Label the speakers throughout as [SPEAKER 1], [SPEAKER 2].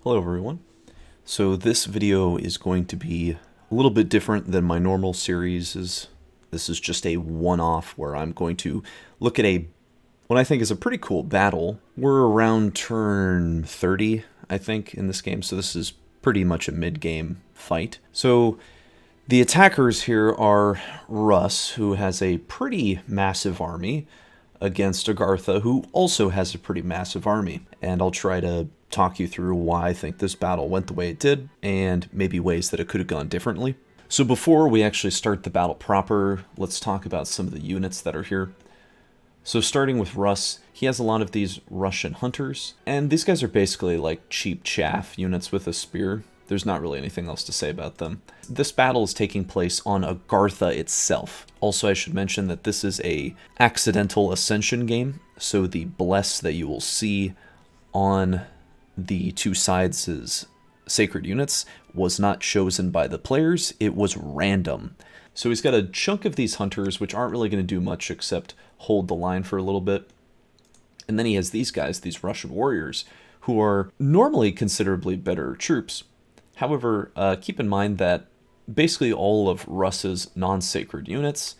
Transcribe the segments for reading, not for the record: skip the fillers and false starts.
[SPEAKER 1] Hello everyone. So this video is going to be a little bit different than my normal series. This is just a one-off where I'm going to look at what I think is a pretty cool battle. We're around turn 30, I think, in this game, so this is pretty much a mid-game fight. So the attackers here are Russ, who has a pretty massive army, against Agartha, who also has a pretty massive army. And I'll try to talk you through why I think this battle went the way it did, and maybe ways that it could have gone differently. So before we actually start the battle proper, let's talk about some of the units that are here. So starting with Russ, he has a lot of these Russian hunters, and these guys are basically like cheap chaff units with a spear. There's not really anything else to say about them. This battle is taking place on Agartha itself. Also, I should mention that this is a accidental ascension game, so the bless that you will see on the two sides' sacred units was not chosen by the players, it was random. So he's got a chunk of these hunters, which aren't really going to do much except hold the line for a little bit. And then he has these guys, these Russian warriors, who are normally considerably better troops. However, keep in mind that basically all of Russ's non-sacred units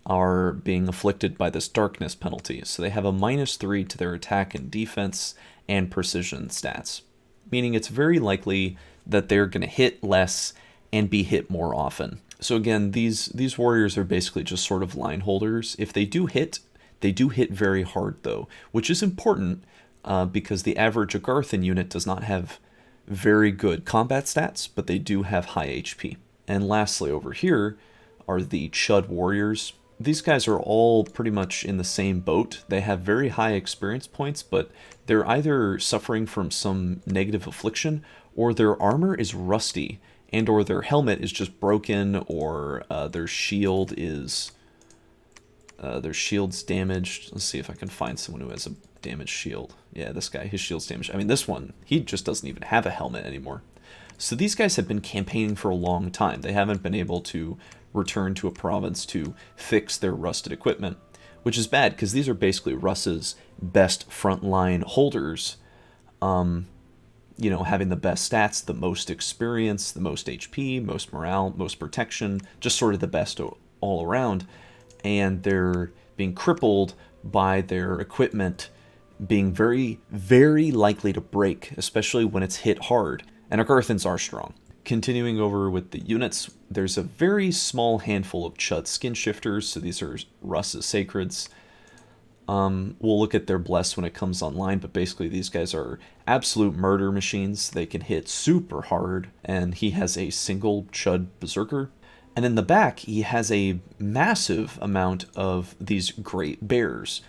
[SPEAKER 1] are being afflicted by this darkness penalty. So they have a -3 to their attack and defense and precision stats, meaning it's very likely that they're going to hit less and be hit more often. So again, these warriors are basically just sort of line holders. If they do hit very hard though, which is important because the average Agarthan unit does not have very good combat stats, but they do have high HP. And lastly, over here are the Chud Warriors. These guys are all pretty much in the same boat. They have very high experience points, but they're either suffering from some negative affliction, or their armor is rusty, and or their helmet is just broken, or their shield is their shield's damaged. Let's see if I can find someone who has a damaged shield. Yeah, this guy, his shield's damaged. I mean, this one, he just doesn't even have a helmet anymore. So these guys have been campaigning for a long time. They haven't been able to return to a province to fix their rusted equipment, which is bad because these are basically Russ's best frontline holders. You know, having the best stats, the most experience, the most HP, most morale, most protection, just sort of the best all around. And they're being crippled by their equipment being very, very likely to break, especially when it's hit hard. And Agarthans are strong. Continuing over with the units, there's a very small handful of Chud skin shifters, so these are Russ's sacreds. We'll look at their bless when it comes online, but basically these guys are absolute murder machines. They can hit super hard, and he has a single Chud berserker. And in the back, he has a massive amount of these great bears,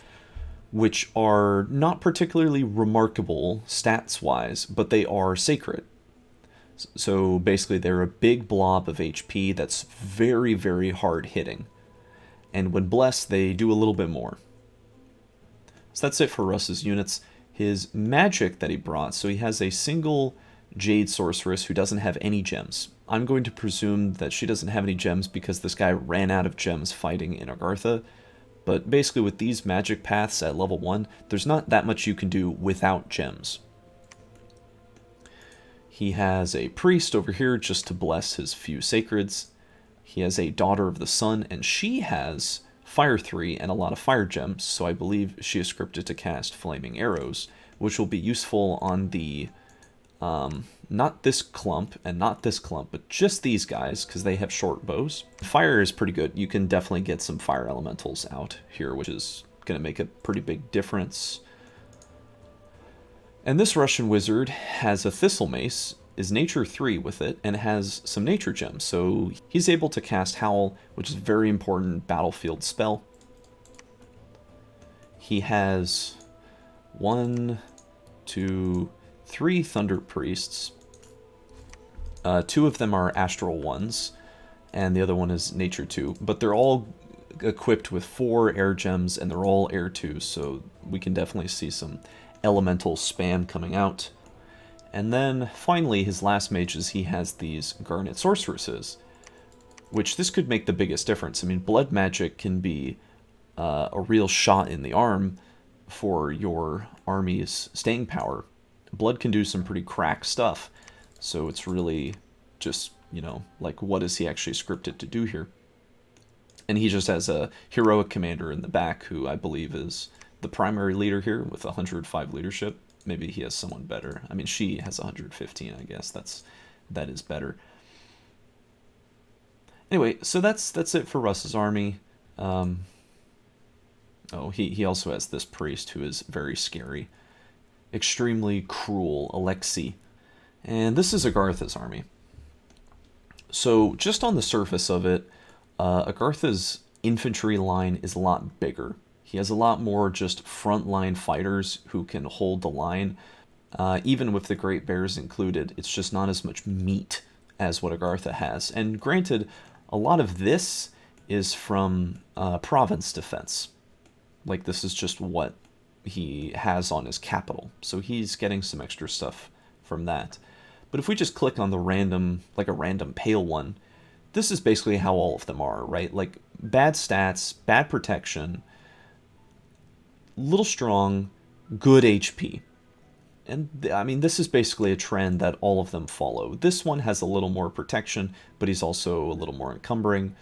[SPEAKER 1] which are not particularly remarkable stats-wise, but they are sacred. So basically they're a big blob of HP that's very, very hard hitting. And when blessed, they do a little bit more. So that's it for Russ's units. His magic that he brought, so he has a single Jade Sorceress who doesn't have any gems. I'm going to presume that she doesn't have any gems because this guy ran out of gems fighting in Agartha. But basically with these magic paths at level 1, there's not that much you can do without gems. He has a priest over here just to bless his few sacreds. He has a daughter of the sun, and she has fire 3 and a lot of fire gems, so I believe she is scripted to cast flaming arrows, which will be useful on the not this clump and not this clump, but just these guys, because they have short bows. Fire is pretty good. You can definitely get some fire elementals out here, which is going to make a pretty big difference. And this Russian wizard has a Thistle Mace, is nature 3 with it, and has some nature gems. So he's able to cast Howl, which is a very important battlefield spell. He has 1, 2, 3 Thunder Priests. 2 of them are Astral ones, and the other one is Nature 2. But they're all equipped with 4 air gems, and they're all air 2, so we can definitely see some elemental spam coming out. And then finally, his last mages, he has these Garnet Sorceresses, which this could make the biggest difference. I mean, blood magic can be a real shot in the arm for your army's staying power. Blood can do some pretty crack stuff. So it's really just, you know, like, what is he actually scripted to do here? And he just has a heroic commander in the back who I believe is the primary leader here with 105 leadership. Maybe he has someone better. I mean, she has 115, I guess. That is better. Anyway, so that's it for Russ's army. Oh, he also has this priest who is very scary. Extremely cruel, Alexei. And this is Agartha's army. So just on the surface of it, Agartha's infantry line is a lot bigger. He has a lot more just frontline fighters who can hold the line. Even with the Great Bears included, it's just not as much meat as what Agartha has. And granted, a lot of this is from province defense. Like, this is just what he has on his capital. So he's getting some extra stuff from that. But if we just click on the random, like a random pale one, this is basically how all of them are, right? Like, bad stats, bad protection, little strong, good HP. And, I mean, this is basically a trend that all of them follow. This one has a little more protection, but he's also a little more encumbering.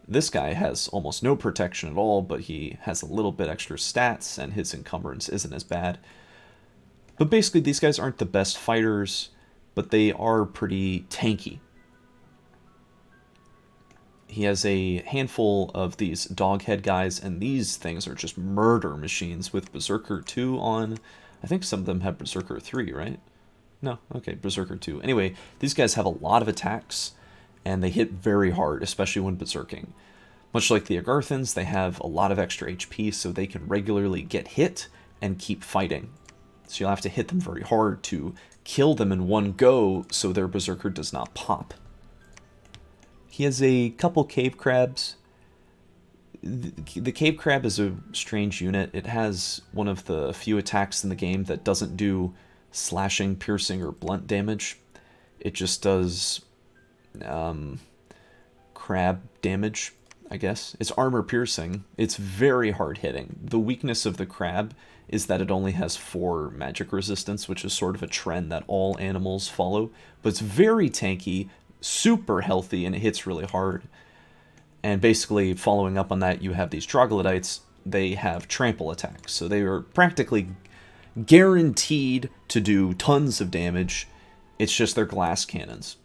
[SPEAKER 1] This guy has almost no protection at all, but he has a little bit extra stats, and his encumbrance isn't as bad. But basically, these guys aren't the best fighters, but they are pretty tanky. He has a handful of these doghead guys, and these things are just murder machines with Berserker 2 on. I think some of them have Berserker 3, right? No, okay, Berserker 2. Anyway, these guys have a lot of attacks, and they hit very hard, especially when berserking. Much like the Agarthans, they have a lot of extra HP, so they can regularly get hit and keep fighting. So you'll have to hit them very hard to kill them in one go so their Berserker does not pop. He has a couple cave crabs. The cave crab is a strange unit. It has one of the few attacks in the game that doesn't do slashing, piercing, or blunt damage. It just does crab damage, I guess. It's armor piercing. It's very hard hitting. The weakness of the crab is that it only has 4 magic resistance, which is sort of a trend that all animals follow. But it's very tanky, super healthy, and it hits really hard. And basically, following up on that, you have these troglodytes. They have trample attacks, so they are practically guaranteed to do tons of damage. It's just their glass cannons.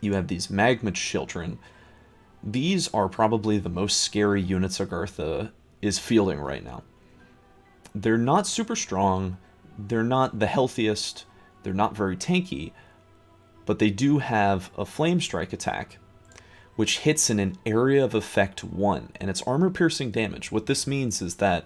[SPEAKER 1] You have these magma children. These are probably the most scary units Agartha is fielding right now. They're not super strong, they're not the healthiest, they're not very tanky, but they do have a flame strike attack, which hits in an area of effect 1, and it's armor-piercing damage. What this means is that,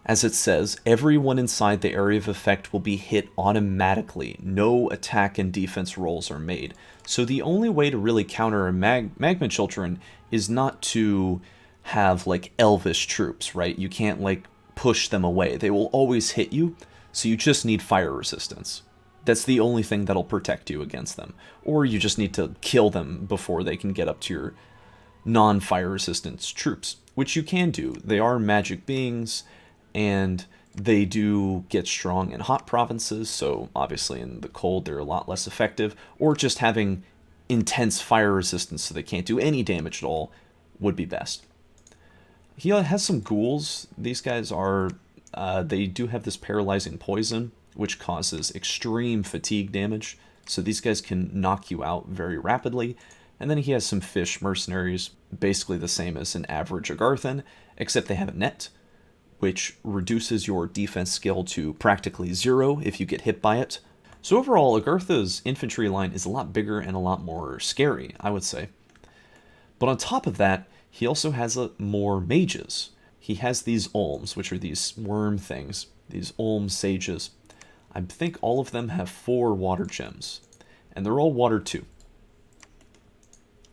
[SPEAKER 1] as it says, everyone inside the area of effect will be hit automatically. No attack and defense rolls are made. So the only way to really counter a Magma Children is not to have, like, elvish troops, right? You can't, like, push them away. They will always hit you, so you just need fire resistance. That's the only thing that'll protect you against them. Or you just need to kill them before they can get up to your non-fire resistance troops, which you can do. They are magic beings, and they do get strong in hot provinces, so obviously in the cold they're a lot less effective, or just having intense fire resistance so they can't do any damage at all would be best. He has some ghouls. These guys are, they do have this paralyzing poison, which causes extreme fatigue damage, so these guys can knock you out very rapidly. And then he has some fish mercenaries, basically the same as an average Agarthan, except they have a net, which reduces your defense skill to practically 0 if you get hit by it. So overall, Agartha's infantry line is a lot bigger and a lot more scary, I would say. But on top of that, he also has more mages. He has these olms, which are these worm things, these olm sages. I think all of them have 4 water gems, and they're all water 2.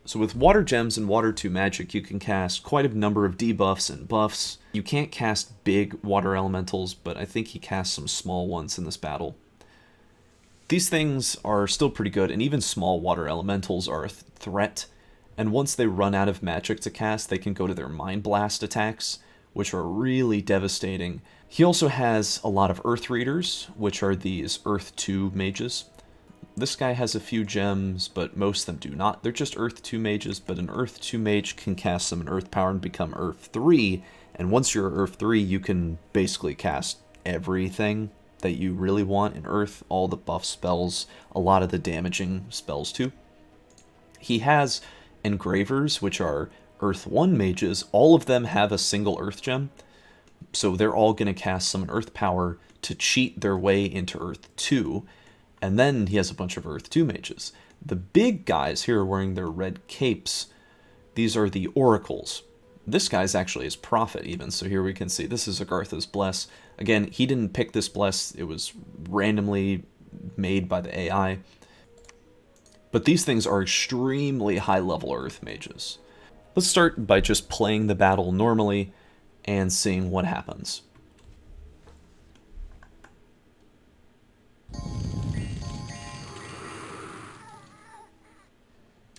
[SPEAKER 1] So with water gems and water 2 magic, you can cast quite a number of debuffs and buffs. You can't cast big water elementals, but I think he casts some small ones in this battle. These things are still pretty good, and even small water elementals are a threat. And once they run out of magic to cast, they can go to their Mind Blast attacks, which are really devastating. He also has a lot of Earth Readers, which are these Earth 2 mages. This guy has a few gems, but most of them do not. They're just Earth 2 mages, but an Earth 2 mage can cast Summon Earth Power and become Earth 3, and once you're Earth 3, you can basically cast everything that you really want in Earth, all the buff spells, a lot of the damaging spells too. He has Engravers, which are Earth 1 mages. All of them have a single Earth gem, so they're all going to cast Summon Earth Power to cheat their way into Earth 2, and then he has a bunch of Earth 2 mages. The big guys here are wearing their red capes. These are the Oracles. This guy's actually his Prophet even, so here we can see this is Agartha's Bless. Again, he didn't pick this Bless, it was randomly made by the AI. But these things are extremely high-level Earth mages. Let's start by just playing the battle normally and seeing what happens.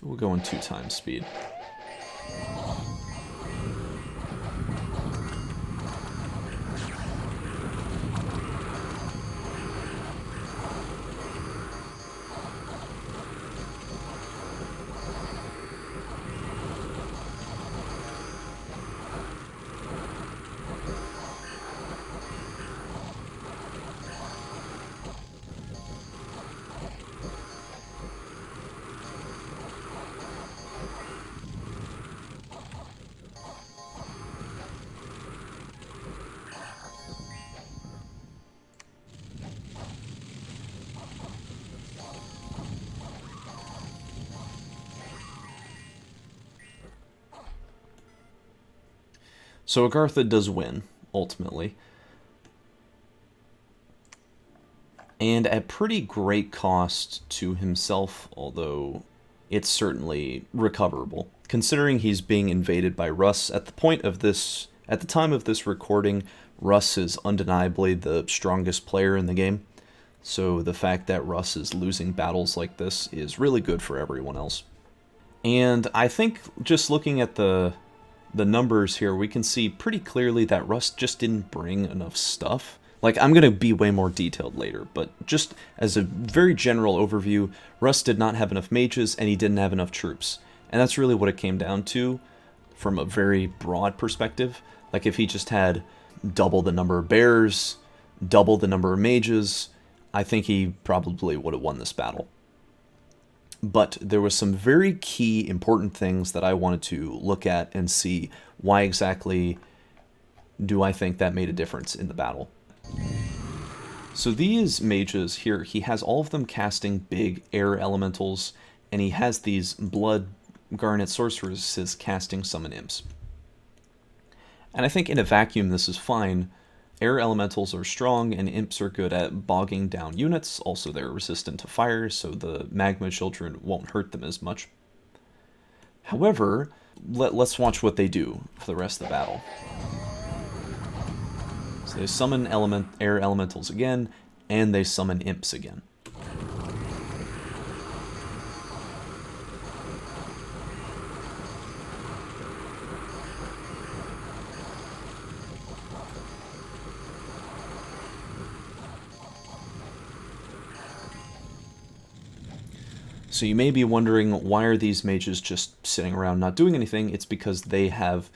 [SPEAKER 1] We'll go in 2x speed. So Agartha does win, ultimately. And at pretty great cost to himself, although it's certainly recoverable. Considering he's being invaded by Russ, at the time of this recording, Russ is undeniably the strongest player in the game. So the fact that Russ is losing battles like this is really good for everyone else. And I think just looking at the numbers here, we can see pretty clearly that Russ just didn't bring enough stuff. Like, I'm going to be way more detailed later, but just as a very general overview, Russ did not have enough mages, and he didn't have enough troops. And that's really what it came down to from a very broad perspective. Like, if he just had double the number of bears, double the number of mages, I think he probably would have won this battle. But there was some very key important things that I wanted to look at and see why exactly do I think that made a difference in the battle. So these mages here, he has all of them casting big air elementals, and he has these blood garnet sorceresses casting summon imps. And I think in a vacuum this is fine. Air elementals are strong, and imps are good at bogging down units. Also, they're resistant to fire, so the magma children won't hurt them as much. However, let's watch what they do for the rest of the battle. So they summon air elementals again, and they summon imps again. So you may be wondering, why are these mages just sitting around not doing anything? It's because they have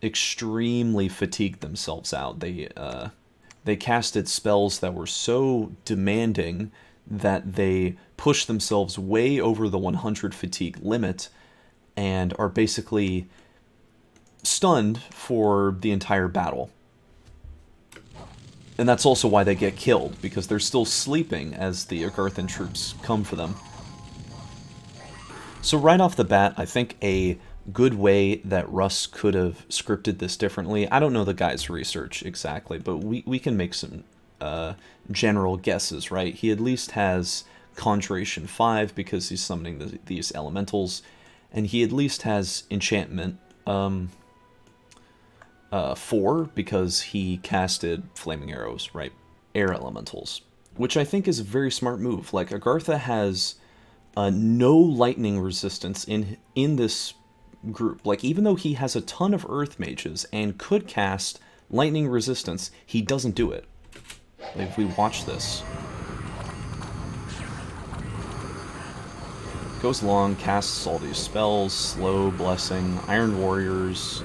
[SPEAKER 1] extremely fatigued themselves out. They casted spells that were so demanding that they push themselves way over the 100 fatigue limit and are basically stunned for the entire battle. And that's also why they get killed, because they're still sleeping as the Agarthan troops come for them. So right off the bat, I think a good way that Russ could have scripted this differently, I don't know the guy's research exactly, but we can make some general guesses, right? He at least has Conjuration 5 because he's summoning these elementals, and he at least has Enchantment 4 because he casted Flaming Arrows, right? Air elementals, which I think is a very smart move. Like, Agartha has no lightning resistance in this group. Like, even though he has a ton of earth mages and could cast lightning resistance, he doesn't do it. Like, if we watch this. Goes along, casts all these spells, Slow, Blessing, Iron Warriors,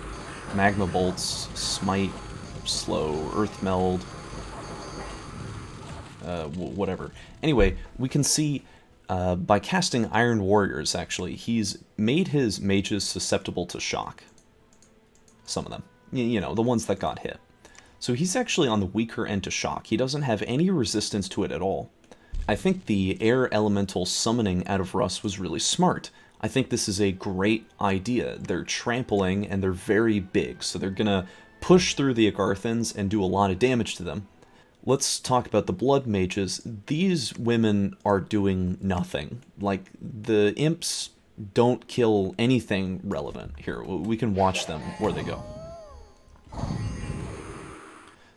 [SPEAKER 1] Magma Bolts, Smite, Slow, Earth Meld, whatever. Anyway, we can see by casting Iron Warriors, actually, he's made his mages susceptible to shock. Some of them. You know, the ones that got hit. So he's actually on the weaker end to shock. He doesn't have any resistance to it at all. I think the air elemental summoning out of Russ was really smart. I think this is a great idea. They're trampling and they're very big, so they're gonna push through the Agarthans and do a lot of damage to them. Let's talk about the blood mages. These women are doing nothing. Like, the imps don't kill anything relevant. Here, we can watch them where they go.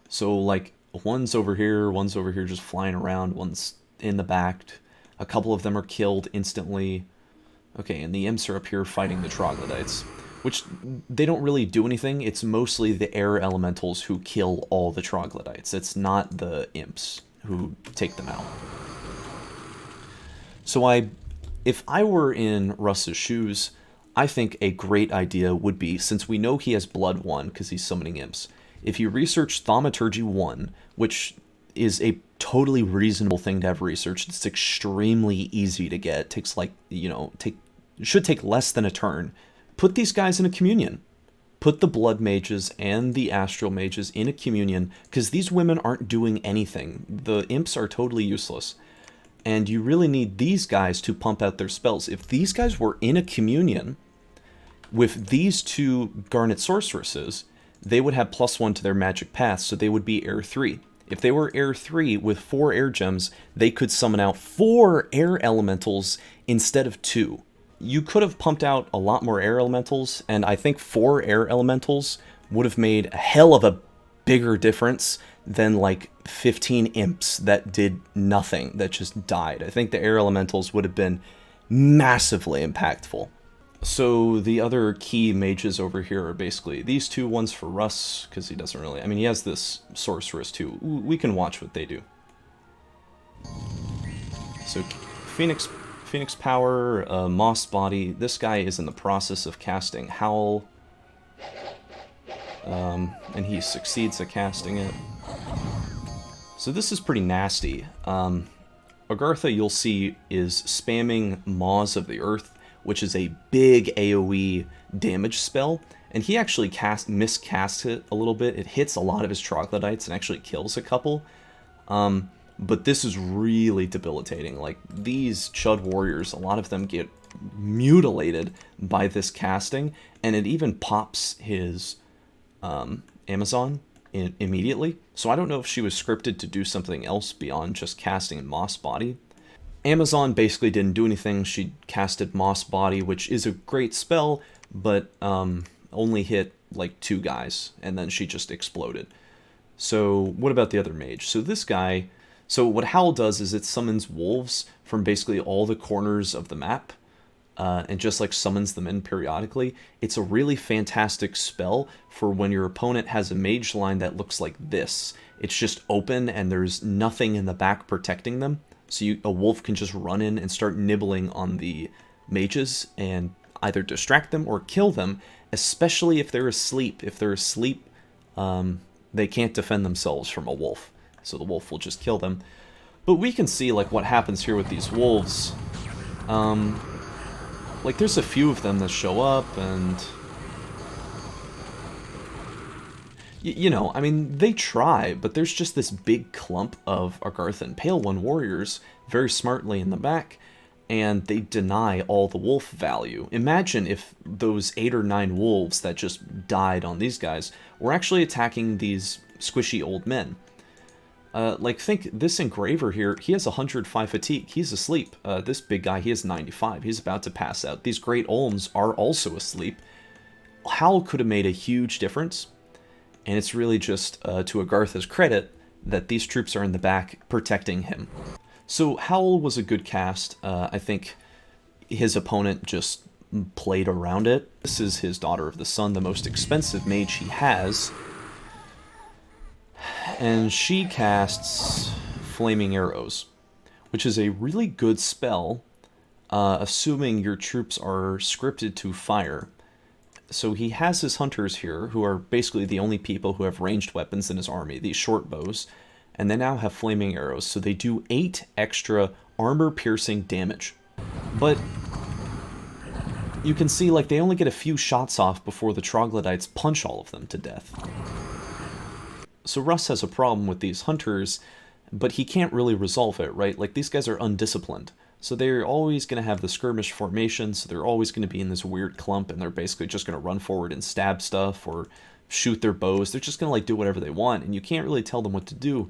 [SPEAKER 1] So, like, one's over here just flying around, one's in the back. A couple of them are killed instantly. Okay, and the imps are up here fighting the troglodytes, which they don't really do anything. It's mostly the air elementals who kill all the troglodytes. It's not the imps who take them out. So if I were in Russ's shoes, I think a great idea would be, since we know he has Blood 1 because he's summoning imps, if you research Thaumaturgy 1, which is a totally reasonable thing to have researched, it's extremely easy to get. It takes, like, you know, should take less than a turn. Put these guys in a communion. Put the blood mages and the astral mages in a communion, because these women aren't doing anything. The imps are totally useless. And you really need these guys to pump out their spells. If these guys were in a communion with these two Garnet Sorceresses, they would have +1 to their magic path, so they would be Air 3. If they were Air 3 with 4 air gems, they could summon out 4 air elementals instead of 2. You could have pumped out a lot more air elementals, and I think 4 air elementals would have made a hell of a bigger difference than like 15 imps that did nothing, that just died. I think the air elementals would have been massively impactful. So the other key mages over here are basically these two. Ones for Russ, because he doesn't really... I mean, he has this sorceress too. We can watch what they do. So Phoenix Power, Moss Body. This guy is in the process of casting Howl. And he succeeds at casting it. So this is pretty nasty. Agartha, you'll see, is spamming Maws of the Earth, which is a big AoE damage spell, and he actually miscasts it a little bit. It hits a lot of his troglodytes and actually kills a couple. But this is really debilitating. Like, these Chud Warriors, a lot of them get mutilated by this casting, and it even pops his Amazon immediately. So I don't know if she was scripted to do something else beyond just casting Moss Body. Amazon basically didn't do anything. She casted Moss Body, which is a great spell, but only hit like 2 guys, and then she just exploded. So what about the other mage? So this guy... So what Howl does is it summons wolves from basically all the corners of the map, and just like summons them in periodically. It's a really fantastic spell for when your opponent has a mage line that looks like this. It's just open and there's nothing in the back protecting them. So a wolf can just run in and start nibbling on the mages and either distract them or kill them, especially if they're asleep. If they're asleep, they can't defend themselves from a wolf, so the wolf will just kill them. But we can see like what happens here with these wolves. Like, there's a few of them that show up, and you know, I mean, they try, but there's just this big clump of Agarthan Pale One warriors very smartly in the back, and they deny all the wolf value. Imagine if those 8 or 9 wolves that just died on these guys were actually attacking these squishy old men. Like, think, this engraver here, he has 105 fatigue. He's asleep. This big guy, he has 95. He's about to pass out. These great Olms are also asleep. Howl could have made a huge difference. And it's really just to Agartha's credit that these troops are in the back protecting him. So Howl was a good cast. I think his opponent just played around it. This is his Daughter of the Sun, the most expensive mage he has. And she casts Flaming Arrows, which is a really good spell, assuming your troops are scripted to fire. So he has his hunters here, who are basically the only people who have ranged weapons in his army, these short bows, and they now have flaming arrows, so they do 8 extra armor-piercing damage. But you can see, like, they only get a few shots off before the troglodytes punch all of them to death. So Russ has a problem with these hunters, but he can't really resolve it, right? Like, these guys are undisciplined. So they're always going to have the skirmish formation, so they're always going to be in this weird clump, and they're basically just going to run forward and stab stuff or shoot their bows. They're just going to, like, do whatever they want, and you can't really tell them what to do.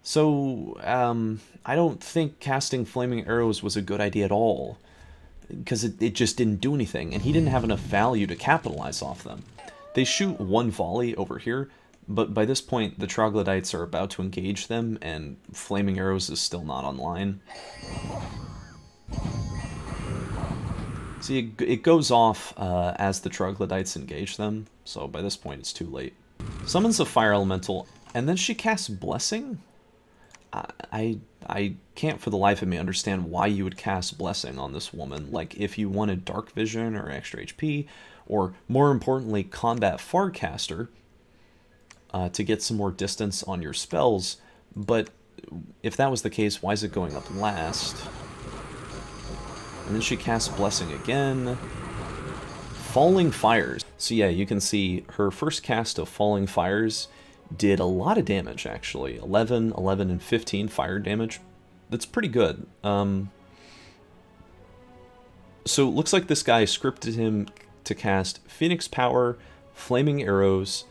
[SPEAKER 1] So, I don't think casting Flaming Arrows was a good idea at all, because it just didn't do anything, and he didn't have enough value to capitalize off them. They shoot one volley over here, but by this point, the troglodytes are about to engage them, and Flaming Arrows is still not online. See, it goes off as the troglodytes engage them, so by this point it's too late. Summons a fire elemental, and then she casts Blessing? I can't for the life of me understand why you would cast Blessing on this woman. Like, if you wanted Dark Vision or extra HP, or more importantly, Combat Farcaster, to get some more distance on your spells, but if that was the case, why is it going up last? And then she casts Blessing again. Falling Fires. So yeah, you can see her first cast of Falling Fires did a lot of damage, actually. 11, 11, and 15 fire damage. That's pretty good. So it looks like this guy scripted him to cast Phoenix Power, Flaming Arrows,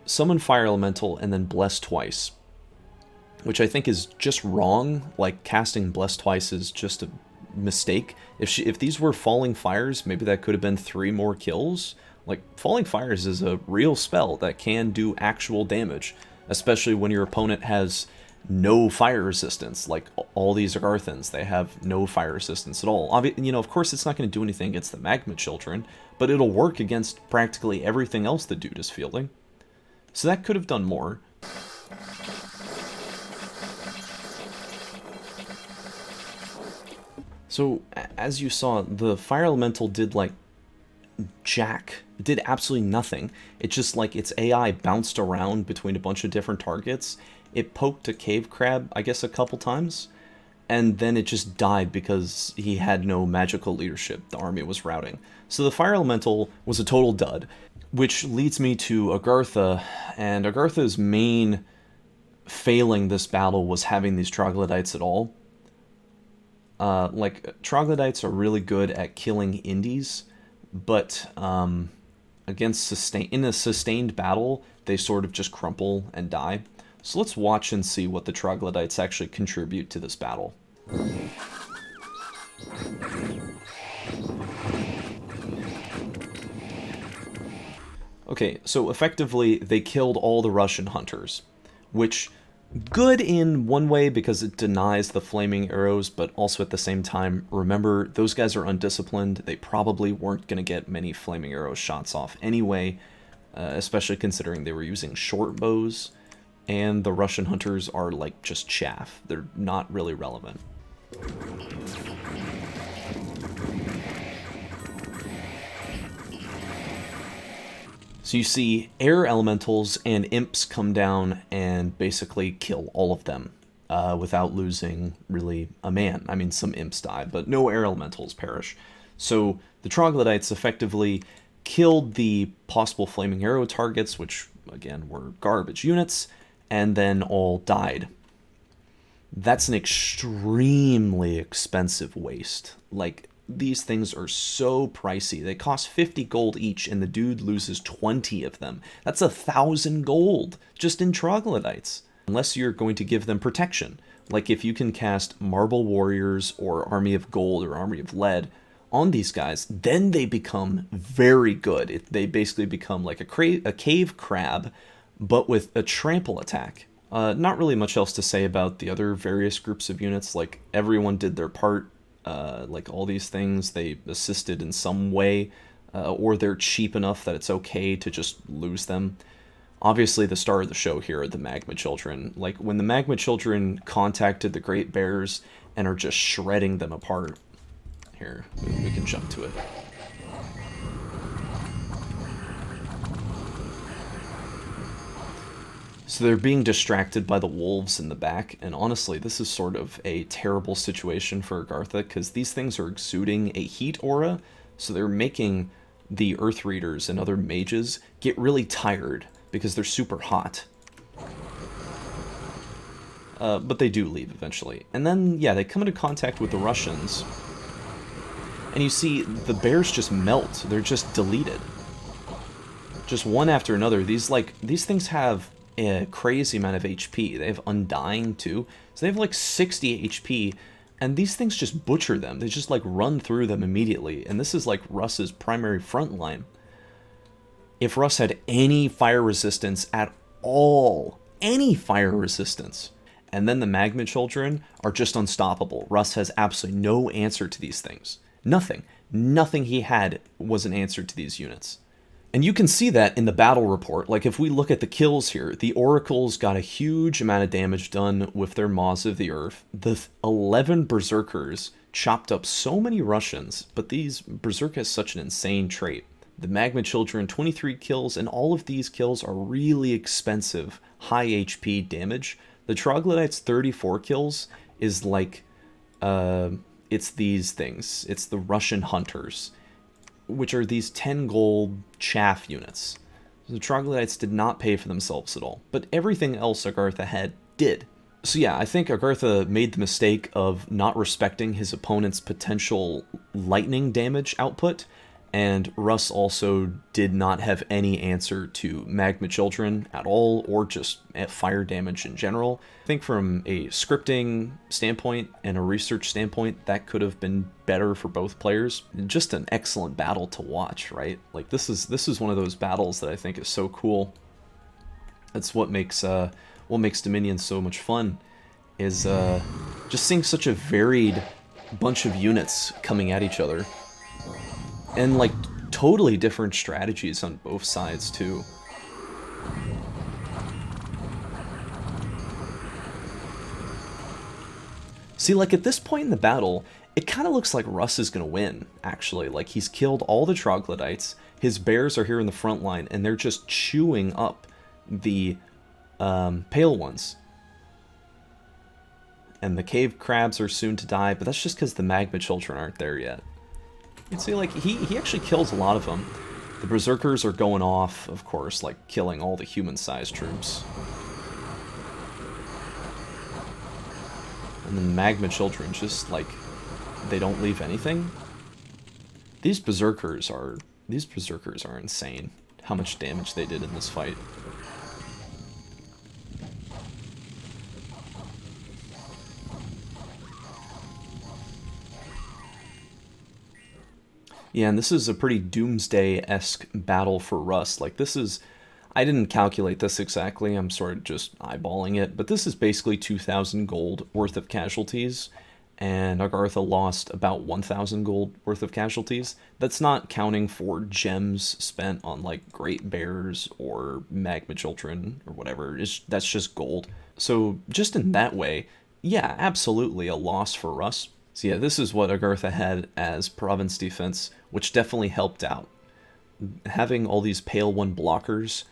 [SPEAKER 1] Summon Fire Elemental, and then Bless twice. Which I think is just wrong. Like, casting Bless twice is just a mistake. If these were Falling Fires, maybe that could have been 3 more kills. Like, Falling Fires is a real spell that can do actual damage, especially when your opponent has no fire resistance. Like, all these Agarthans, they have no fire resistance at all. You know, of course it's not going to do anything against the Magma Children, but it'll work against practically everything else the dude is fielding. So that could have done more. So, as you saw, the Fire Elemental did, like, jack. It did absolutely nothing. It just, like, its AI bounced around between a bunch of different targets. It poked a cave crab, I guess, a couple times, and then it just died because he had no magical leadership. The army was routing. So the Fire Elemental was a total dud, which leads me to Agartha, and Agartha's main failing this battle was having these troglodytes at all. Like, troglodytes are really good at killing indies, but against in a sustained battle, they sort of just crumple and die. So let's watch and see what the troglodytes actually contribute to this battle. Okay, so effectively, they killed all the Russian hunters, which, good in one way because it denies the flaming arrows, but also at the same time, remember, those guys are undisciplined. They probably weren't going to get many flaming arrow shots off anyway, especially considering they were using short bows, and the Russian hunters are like just chaff. They're not really relevant. So you see air elementals and imps come down and basically kill all of them without losing really a man. I mean, some imps die, but no air elementals perish. So the troglodytes effectively killed the possible flaming arrow targets, which again were garbage units, and then all died. That's an extremely expensive waste. Like, these things are so pricey. They cost 50 gold each, and the dude loses 20 of them. That's 1,000 gold just in troglodytes. Unless you're going to give them protection. Like, if you can cast Marble Warriors or Army of Gold or Army of Lead on these guys, then they become very good. They basically become like a cave crab, but with a trample attack. Not really much else to say about the other various groups of units. Like, everyone did their part. like all these things, they assisted in some way, or they're cheap enough that it's okay to just lose them. Obviously, the star of the show here are the Magma Children. Like, when the Magma Children contacted the Great Bears and are just shredding them apart. Here, we can jump to it. So they're being distracted by the wolves in the back, and honestly, this is sort of a terrible situation for Agartha, because these things are exuding a heat aura, so they're making the Earth Readers and other mages get really tired, because they're super hot. But they do leave eventually. And then, yeah, they come into contact with the Russians, and you see the bears just melt. They're just deleted. Just one after another. These things have a crazy amount of HP. They have Undying too. So they have like 60 HP, and these things just butcher them. They just like run through them immediately. And this is like Russ's primary front line. If Russ had any fire resistance at all, any fire resistance, and then the Magma Children are just unstoppable. Russ has absolutely no answer to these things. Nothing. Nothing he had was an answer to these units. And you can see that in the battle report. Like, if we look at the kills here, the Oracles got a huge amount of damage done with their Maws of the Earth. The 11 Berserkers chopped up so many Russians, but these Berserk has such an insane trait. The Magma Children, 23 kills, and all of these kills are really expensive, high HP damage. The Troglodytes, 34 kills, is like, it's these things. It's the Russian Hunters, which are these 10 gold chaff units. So the Troglodytes did not pay for themselves at all, but everything else Agartha had did. So yeah, I think Agartha made the mistake of not respecting his opponent's potential lightning damage output, and Russ also did not have any answer to Magma Children at all, or just fire damage in general. I think from a scripting standpoint and a research standpoint, that could have been better for both players. Just an excellent battle to watch, right? Like, this is one of those battles that I think is so cool. That's what makes Dominion so much fun, is just seeing such a varied bunch of units coming at each other. And, like, totally different strategies on both sides, too. See, like, at this point in the battle, it kind of looks like Russ is going to win, actually. Like, he's killed all the Troglodytes, his bears are here in the front line, and they're just chewing up the pale ones. And the cave crabs are soon to die, but that's just because the Magma Children aren't there yet. You can see, like, he actually kills a lot of them. The Berserkers are going off, of course, like, killing all the human-sized troops. And then the Magma Children just, like, they don't leave anything. These Berserkers are insane, how much damage they did in this fight. Yeah, and this is a pretty Doomsday-esque battle for Russ. Like, this is... I didn't calculate this exactly, I'm sort of just eyeballing it, but this is basically 2,000 gold worth of casualties, and Agartha lost about 1,000 gold worth of casualties. That's not counting for gems spent on, like, Great Bears or Magma Children or whatever. That's just gold. So, just in that way, yeah, absolutely a loss for Russ. So yeah, this is what Agartha had as province defense, which definitely helped out. Having all these Pale One blockers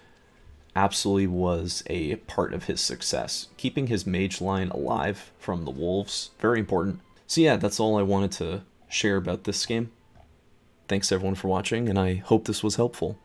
[SPEAKER 1] absolutely was a part of his success. Keeping his mage line alive from the wolves, very important. So yeah, that's all I wanted to share about this game. Thanks everyone for watching, and I hope this was helpful.